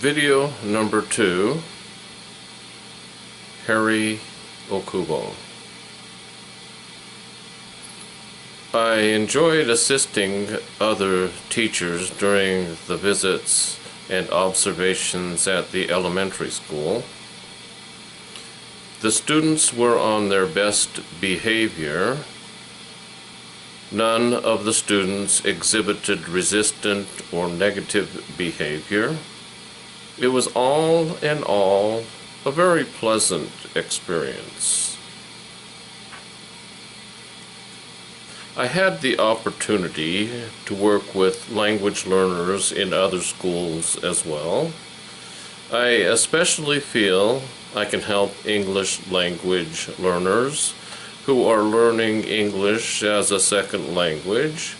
Video number 2, Harry Okubo. I enjoyed assisting other teachers during the visits and observations at the elementary school. The students were on their best behavior. None of the students exhibited resistant or negative behavior. It was all in all a very pleasant experience. I had the opportunity to work with language learners in other schools as well. I especially feel I can help English language learners who are learning English as a second language.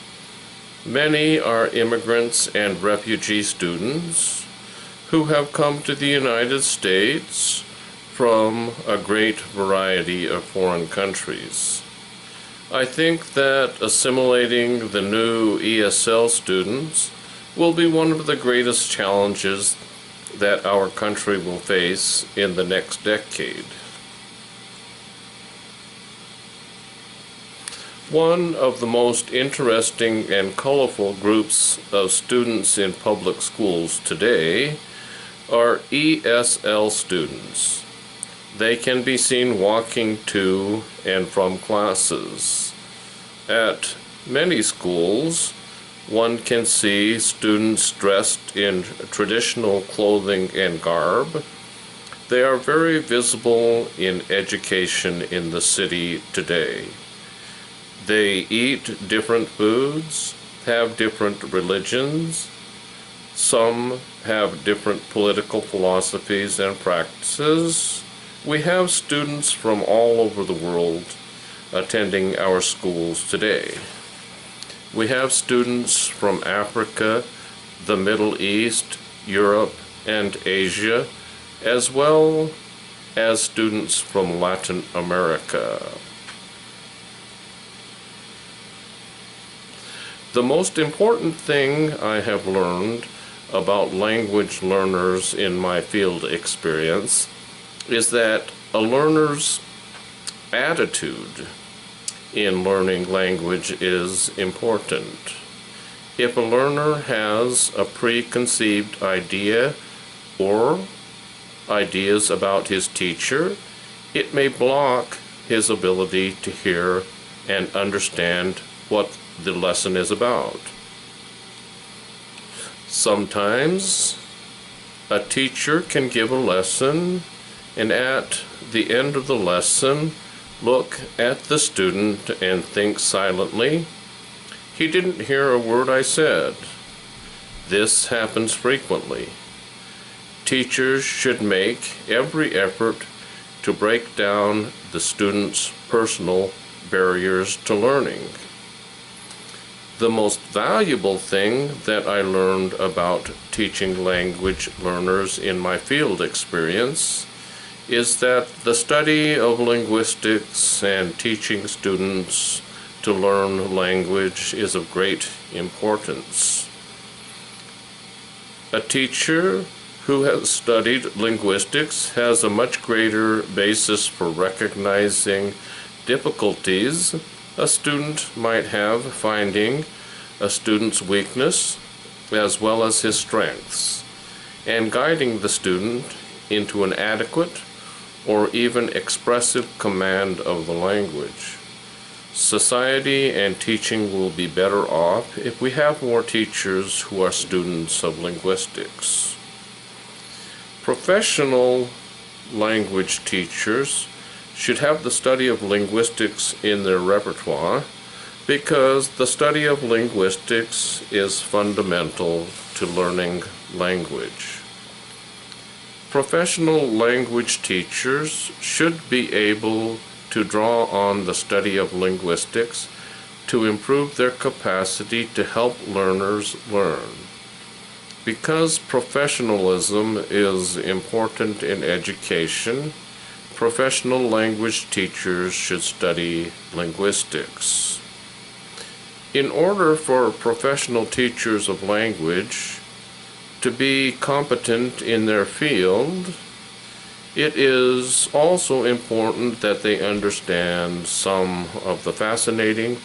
Many are immigrants and refugee students who have come to the United States from a great variety of foreign countries. I think that assimilating the new ESL students will be one of the greatest challenges that our country will face in the next decade. One of the most interesting and colorful groups of students in public schools today are ESL students. They can be seen walking to and from classes. At many schools, one can see students dressed in traditional clothing and garb. They are very visible in education in the city today. They eat different foods, have different religions. Some have different political philosophies and practices. We have students from all over the world attending our schools today. We have students from Africa, the Middle East, Europe, and Asia, as well as students from Latin America. The most important thing I have learned about language learners in my field experience is that a learner's attitude in learning language is important. If a learner has a preconceived idea or ideas about his teacher, it may block his ability to hear and understand what the lesson is about. Sometimes a teacher can give a lesson and at the end of the lesson look at the student and think silently, "He didn't hear a word I said." This happens frequently. Teachers should make every effort to break down the student's personal barriers to learning. The most valuable thing that I learned about teaching language learners in my field experience is that the study of linguistics and teaching students to learn language is of great importance. A teacher who has studied linguistics has a much greater basis for recognizing difficulties a student might have finding a student's weakness as well as his strengths, and guiding the student into an adequate or even expressive command of the language. Society and teaching will be better off if we have more teachers who are students of linguistics. Professional language teachers should have the study of linguistics in their repertoire because the study of linguistics is fundamental to learning language. Professional language teachers should be able to draw on the study of linguistics to improve their capacity to help learners learn. Because professionalism is important in education, professional language teachers should study linguistics. In order for professional teachers of language to be competent in their field, it is also important that they understand some of the fascinating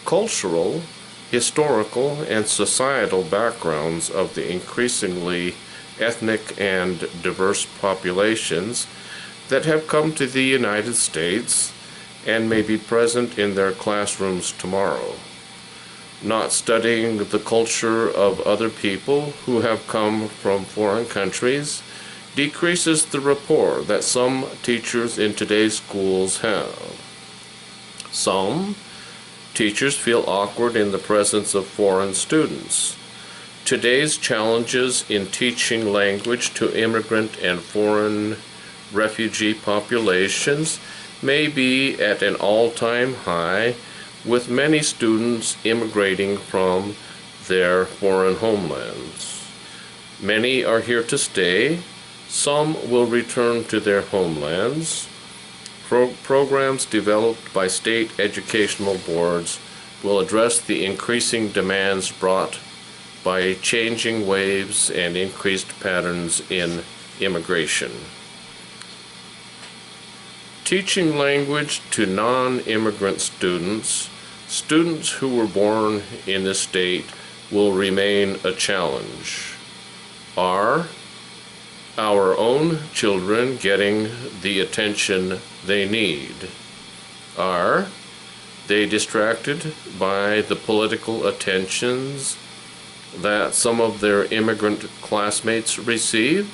cultural, historical, and societal backgrounds of the increasingly ethnic and diverse populations that have come to the United States and may be present in their classrooms tomorrow. Not studying the culture of other people who have come from foreign countries decreases the rapport that some teachers in today's schools have. Some teachers feel awkward in the presence of foreign students. Today's challenges in teaching language to immigrant and foreign refugee populations may be at an all-time high, with many students immigrating from their foreign homelands. Many are here to stay. Some will return to their homelands. Programs developed by state educational boards will address the increasing demands brought by changing waves and increased patterns in immigration. Teaching language to non-immigrant students who were born in this state, will remain a challenge. Are our own children getting the attention they need? Are they distracted by the political attentions that some of their immigrant classmates receive?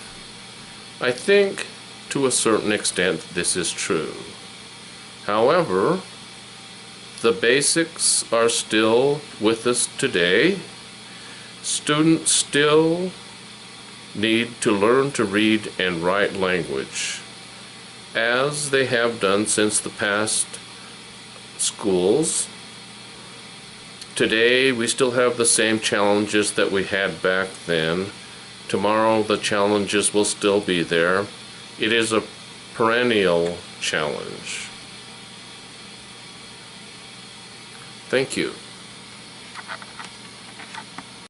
I think to a certain extent this is true. However, the basics are still with us today. Students still need to learn to read and write language, as they have done since the past schools. Today we still have the same challenges that we had back then. Tomorrow the challenges will still be there. It is a perennial challenge. Thank you.